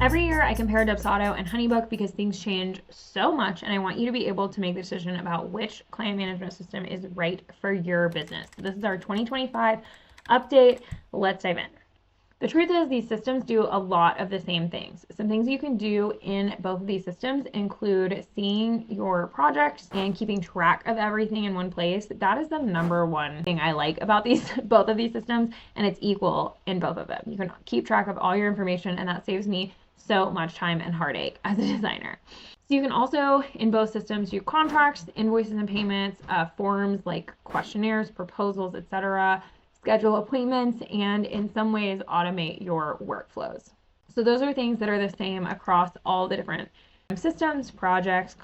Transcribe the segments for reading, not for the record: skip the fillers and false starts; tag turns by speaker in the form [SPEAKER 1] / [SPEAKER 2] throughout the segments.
[SPEAKER 1] Every year I compare Dubsado and HoneyBook because things change so much, and I want you to be able to make the decision about which client management system is right for your business. So this is our 2025 update. Let's dive in. The truth is these systems do a lot of the same things. Some things you can do in both of these systems include seeing your projects and keeping track of everything in one place. That is the number one thing I like about both of these systems, and it's equal in both of them. You can keep track of all your information, and that saves me so much time and heartache as a designer. So you can also, in both systems, do contracts, invoices and payments, forms like questionnaires, proposals, etc., schedule appointments, and in some ways automate your workflows. So those are things that are the same across all the different systems, projects,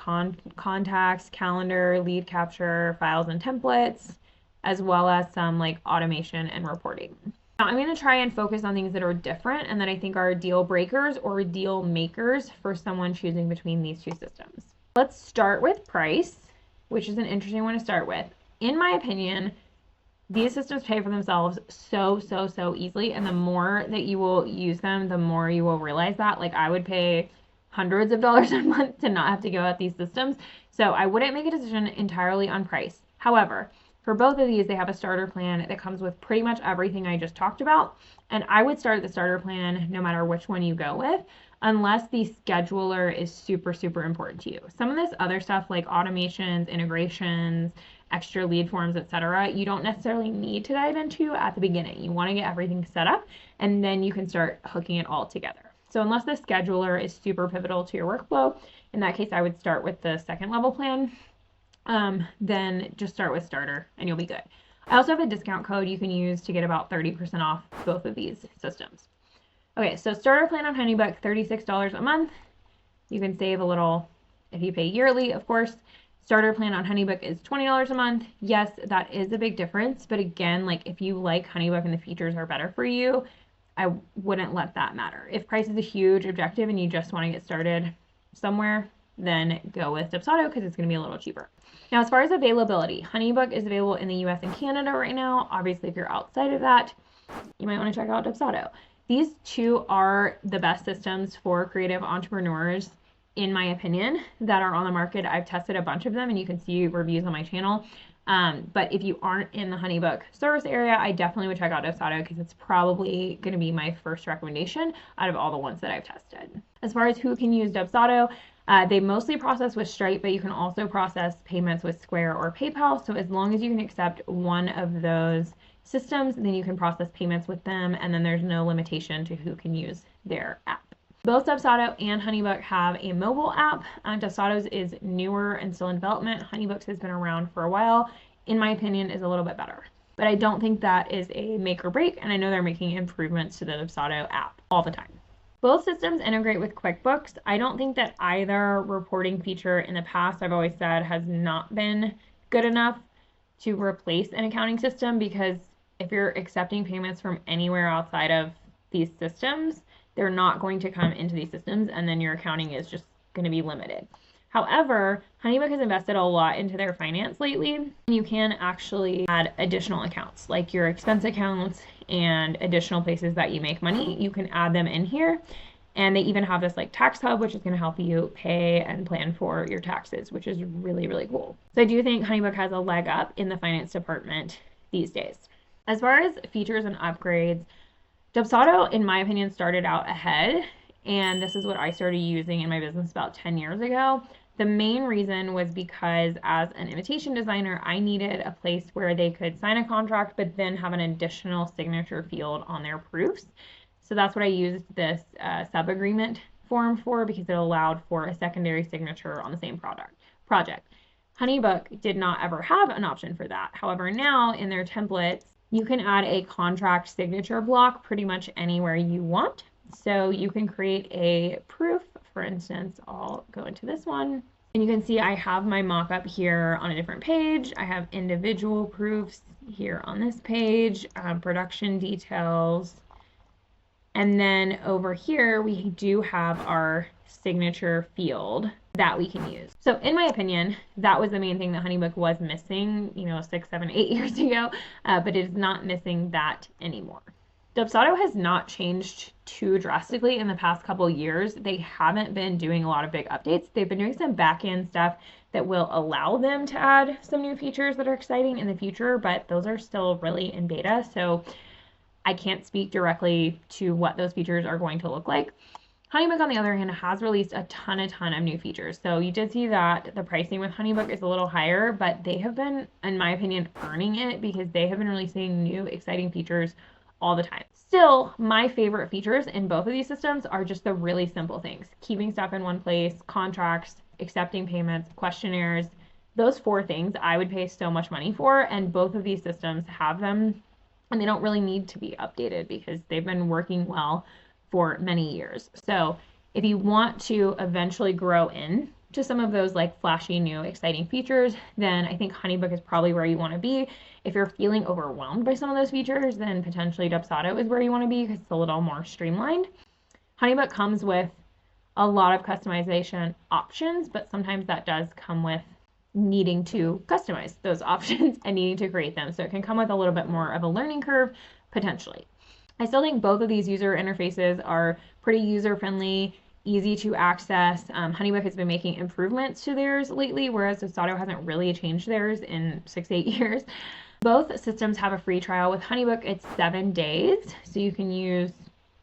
[SPEAKER 1] contacts, calendar, lead capture, files and templates, as well as some like automation and reporting. Now I'm going to try and focus on things that are different and that I think are deal breakers or deal makers for someone choosing between these two systems. Let's start with price, which is an interesting one to start with. In my opinion, these systems pay for themselves so easily, and the more that you will use them, the more you will realize that. Like, I would pay hundreds of dollars a month to not have to go at these systems, so I wouldn't make a decision entirely on price. However, for both of these, they have a starter plan that comes with pretty much everything I just talked about, and I would start the starter plan no matter which one you go with, unless the scheduler is super important to you. Some of this other stuff like automations, integrations, extra lead forms, etc., you don't necessarily need to dive into at the beginning. You want to get everything set up, and then you can start hooking it all together. So unless the scheduler is super pivotal to your workflow, in that case, I would start with the second level plan. Then just start with starter and you'll be good. I also have a discount code you can use to get about 30% off both of these systems. Okay, so starter plan on HoneyBook, $36 a month. You can save a little if you pay yearly, of course. Starter plan on HoneyBook is $20 a month. Yes, that is a big difference, but again, like if you like HoneyBook and the features are better for you, I wouldn't let that matter. If price is a huge objective and you just want to get started somewhere, then go with Dubsado because it's going to be a little cheaper. Now, as far as availability, HoneyBook is available in the US and Canada right now. Obviously, if you're outside of that, you might want to check out Dubsado. These two are the best systems for creative entrepreneurs, in my opinion, that are on the market. I've tested a bunch of them and you can see reviews on my channel. But if you aren't in the HoneyBook service area, I definitely would check out Dubsado because it's probably going to be my first recommendation out of all the ones that I've tested. As far as who can use Dubsado, they mostly process with Stripe, but you can also process payments with Square or PayPal. So as long as you can accept one of those systems, then you can process payments with them, and then there's no limitation to who can use their app. Both Dubsado and HoneyBook have a mobile app. Dubsado's is newer and still in development. HoneyBook's has been around for a while. In my opinion, is a little bit better. But I don't think that is a make or break, and I know they're making improvements to the Dubsado app all the time. Both systems integrate with QuickBooks. I don't think that either reporting feature in the past, I've always said, has not been good enough to replace an accounting system, because if you're accepting payments from anywhere outside of these systems, they're not going to come into these systems, and then your accounting is just going to be limited. However, HoneyBook has invested a lot into their finance lately. You can actually add additional accounts, like your expense accounts and additional places that you make money. You can add them in here. And they even have this like tax hub, which is going to help you pay and plan for your taxes, which is really cool. So I do think HoneyBook has a leg up in the finance department these days. As far as features and upgrades, Dubsado, in my opinion, started out ahead, and this is what I started using in my business about 10 years ago. The main reason was because as an invitation designer, I needed a place where they could sign a contract, but then have an additional signature field on their proofs. So that's what I used this sub-agreement form for, because it allowed for a secondary signature on the same project. HoneyBook did not ever have an option for that. However, now in their templates, you can add a contract signature block pretty much anywhere you want. So you can create a proof. For instance, I'll go into this one, and you can see I have my mock-up here on a different page. I have individual proofs here on this page, production details, and then over here we do have our signature field that we can use. So in my opinion, that was the main thing that HoneyBook was missing, 6, 7, 8 years ago, but it is not missing that anymore. Dubsado has not changed too drastically in the past couple years. They haven't been doing a lot of big updates. They've been doing some back-end stuff that will allow them to add some new features that are exciting in the future, but those are still really in beta. So I can't speak directly to what those features are going to look like. HoneyBook, on the other hand, has released a ton of new features. So you did see that the pricing with HoneyBook is a little higher, but they have been, in my opinion, earning it because they have been releasing new exciting features all the time. Still, my favorite features in both of these systems are just the really simple things. Keeping stuff in one place, contracts, accepting payments, questionnaires. Those 4 things I would pay so much money for, and both of these systems have them, and they don't really need to be updated because they've been working well for many years. So if you want to eventually grow into some of those like flashy new exciting features, then I think HoneyBook is probably where you want to be. If you're feeling overwhelmed by some of those features, then potentially Dubsado is where you want to be because it's a little more streamlined. HoneyBook comes with a lot of customization options, but sometimes that does come with needing to customize those options and needing to create them. So it can come with a little bit more of a learning curve potentially. I still think both of these user interfaces are pretty user-friendly, easy to access. HoneyBook has been making improvements to theirs lately, whereas Dubsado hasn't really changed theirs in 6-8 years. Both systems have a free trial. With HoneyBook, it's 7 days, so you can use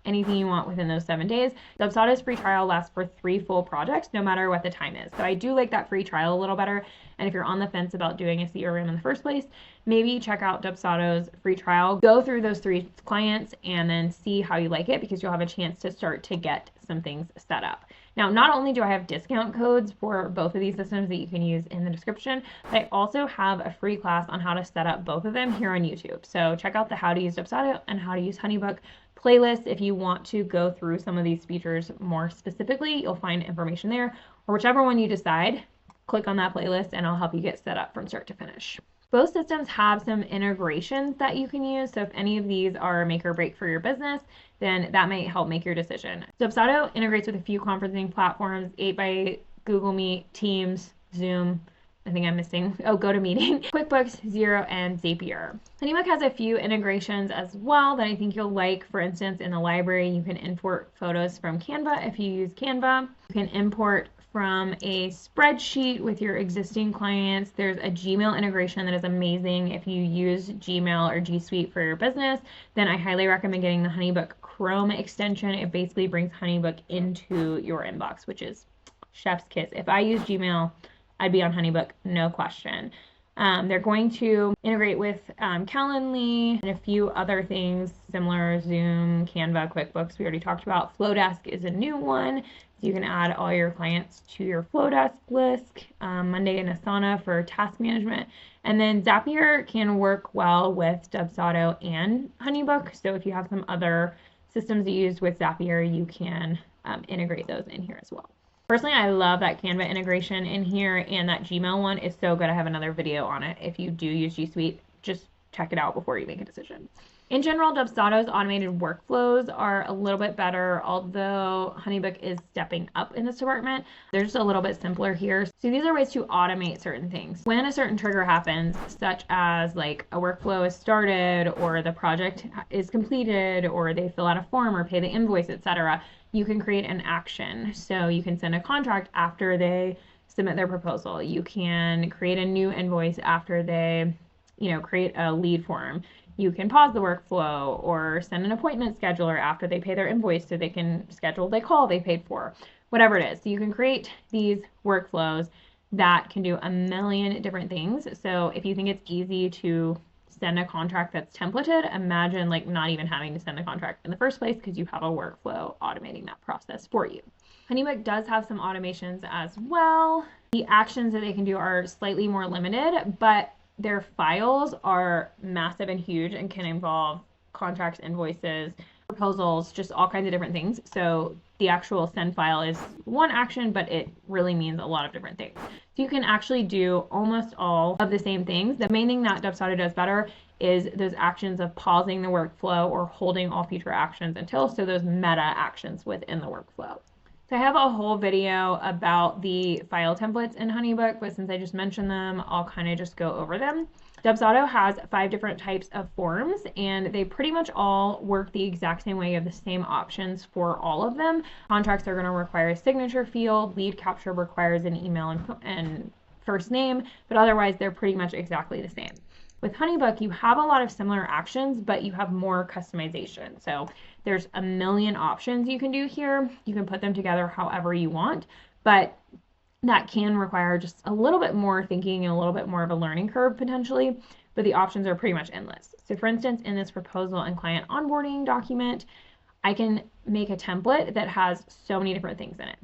[SPEAKER 1] anything you want within those 7 days. Dubsado's free trial lasts for 3 full projects, no matter what the time is. So I do like that free trial a little better. And if you're on the fence about doing a CRM in the first place, maybe check out Dubsado's free trial. Go through those 3 clients and then see how you like it, because you'll have a chance to start to get some things set up. Now, not only do I have discount codes for both of these systems that you can use in the description, but I also have a free class on how to set up both of them here on YouTube. So check out the How to Use Dubsado and How to Use HoneyBook playlist if you want to go through some of these features more specifically. You'll find information there, or whichever one you decide, click on that playlist and I'll help you get set up from start to finish. Both systems have some integrations that you can use, so if any of these are make or break for your business, then that might help make your decision. Dubsado integrates with a few conferencing platforms: 8x8, Google Meet, Teams, Zoom. I think I'm missing, GoToMeeting, QuickBooks, Xero, and Zapier. HoneyBook has a few integrations as well that I think you'll like. For instance, in the library, you can import photos from Canva if you use Canva. You can import from a spreadsheet with your existing clients. There's a Gmail integration that is amazing. If you use Gmail or G Suite for your business, then I highly recommend getting the HoneyBook Chrome extension. It basically brings HoneyBook into your inbox, which is chef's kiss. If I use Gmail, I'd be on HoneyBook, no question. They're going to integrate with Calendly and a few other things similar: Zoom, Canva, QuickBooks we already talked about. Flowdesk is a new one, so you can add all your clients to your Flowdesk list. Monday and Asana for task management. And then Zapier can work well with Dubsado and HoneyBook, so if you have some other systems you use with Zapier, you can integrate those in here as well. Personally, I love that Canva integration in here, and that Gmail one is so good. I have another video on it. If you do use G Suite, just check it out before you make a decision. In general, Dubsado's automated workflows are a little bit better, although HoneyBook is stepping up in this department. They're just a little bit simpler here. So these are ways to automate certain things. When a certain trigger happens, such as like a workflow is started, or the project is completed, or they fill out a form or pay the invoice, etc., you can create an action. So you can send a contract after they submit their proposal. You can create a new invoice after they, create a lead form. You can pause the workflow or send an appointment scheduler after they pay their invoice so they can schedule the call they paid for, whatever it is. So you can create these workflows that can do a million different things. So if you think it's easy to send a contract that's templated, imagine like not even having to send a contract in the first place because you have a workflow automating that process for you. HoneyBook does have some automations as well. The actions that they can do are slightly more limited, but their files are massive and huge and can involve contracts, invoices, proposals, just all kinds of different things. So the actual send file is one action, but it really means a lot of different things. So you can actually do almost all of the same things. The main thing that Dubsado does better is those actions of pausing the workflow or holding all future actions until, so those meta actions within the workflow. So I have a whole video about the file templates in HoneyBook, but since I just mentioned them, I'll kind of just go over them. Dubsado has 5 different types of forms, and they pretty much all work the exact same way. You have the same options for all of them. Contracts are going to require a signature field. Lead capture requires an email and first name, but otherwise they're pretty much exactly the same. With HoneyBook, you have a lot of similar actions, but you have more customization. So there's a million options you can do here. You can put them together however you want, but that can require just a little bit more thinking and a little bit more of a learning curve potentially, but the options are pretty much endless. So for instance, in this proposal and client onboarding document, I can make a template that has so many different things in it.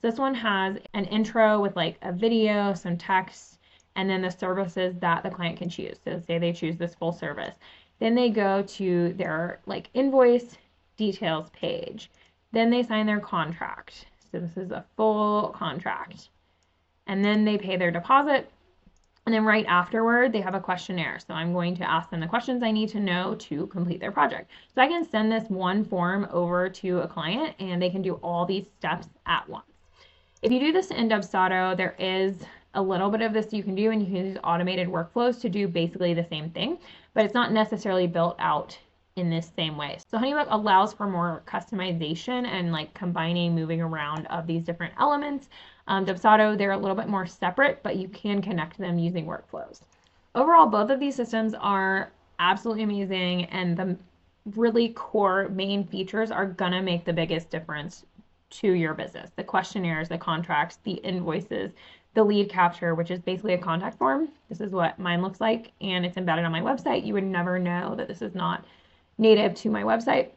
[SPEAKER 1] So this one has an intro with like a video, some text, and then the services that the client can choose. So say they choose this full service. Then they go to their like invoice details page. Then they sign their contract. So this is a full contract. And then they pay their deposit. And then right afterward, they have a questionnaire. So I'm going to ask them the questions I need to know to complete their project. So I can send this one form over to a client and they can do all these steps at once. If you do this in Dubsado, there is a little bit of this you can do, and you can use automated workflows to do basically the same thing, but it's not necessarily built out in this same way. So HoneyBook allows for more customization and like combining, moving around of these different elements. Dubsado, they're a little bit more separate, but you can connect them using workflows. Overall, both of these systems are absolutely amazing, and the really core main features are gonna make the biggest difference to your business. The questionnaires, the contracts, the invoices, the lead capture, which is basically a contact form. This is what mine looks like, and it's embedded on my website. You would never know that this is not native to my website.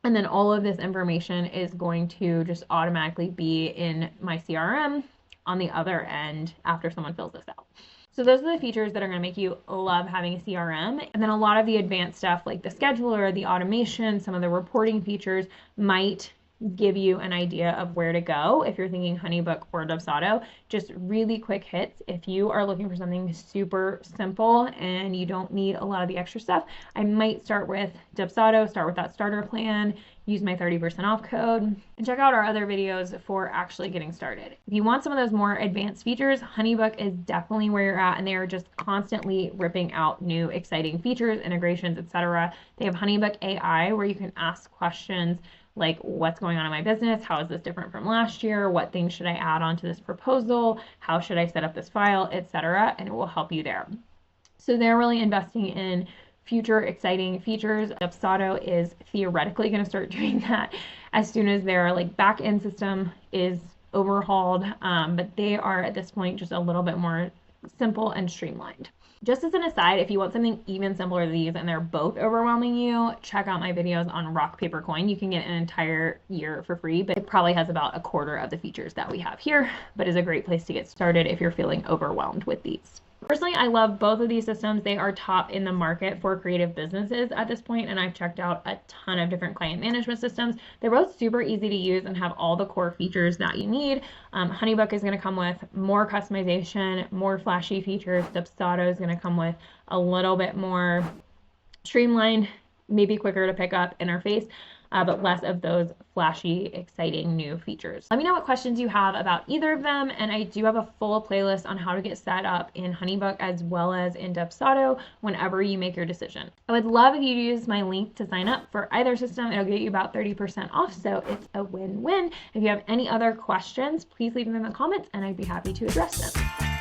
[SPEAKER 1] And then all of this information is going to just automatically be in my CRM on the other end after someone fills this out. So those are the features that are going to make you love having a CRM. And then a lot of the advanced stuff like the scheduler, the automation, some of the reporting features might give you an idea of where to go if you're thinking HoneyBook or Dubsado. Just really quick hits. If you are looking for something super simple and you don't need a lot of the extra stuff, I might start with Dubsado, start with that starter plan, use my 30% off code, and check out our other videos for actually getting started. If you want some of those more advanced features, HoneyBook is definitely where you're at, and they are just constantly ripping out new exciting features, integrations, etc. They have HoneyBook AI where you can ask questions like what's going on in my business, how is this different from last year, what things should I add onto this proposal, how should I set up this file, etc., and it will help you there. So they're really investing in future exciting features. Dubsado is theoretically going to start doing that as soon as their like back-end system is overhauled, but they are at this point just a little bit more simple and streamlined. Just as an aside, if you want something even simpler than these and they're both overwhelming you, check out my videos on rock, paper, coin. You can get an entire year for free, but it probably has about a quarter of the features that we have here, but is a great place to get started if you're feeling overwhelmed with these. Personally, I love both of these systems. They are top in the market for creative businesses at this point, and I've checked out a ton of different client management systems. They're both super easy to use and have all the core features that you need. HoneyBook is going to come with more customization, more flashy features. Dubsado is going to come with a little bit more streamlined, maybe quicker to pick up interface, but less of those flashy, exciting new features. Let me know what questions you have about either of them, and I do have a full playlist on how to get set up in HoneyBook as well as in Dubsado whenever you make your decision. I would love if you use my link to sign up for either system. It'll get you about 30% off, so it's a win-win. If you have any other questions, please leave them in the comments and I'd be happy to address them.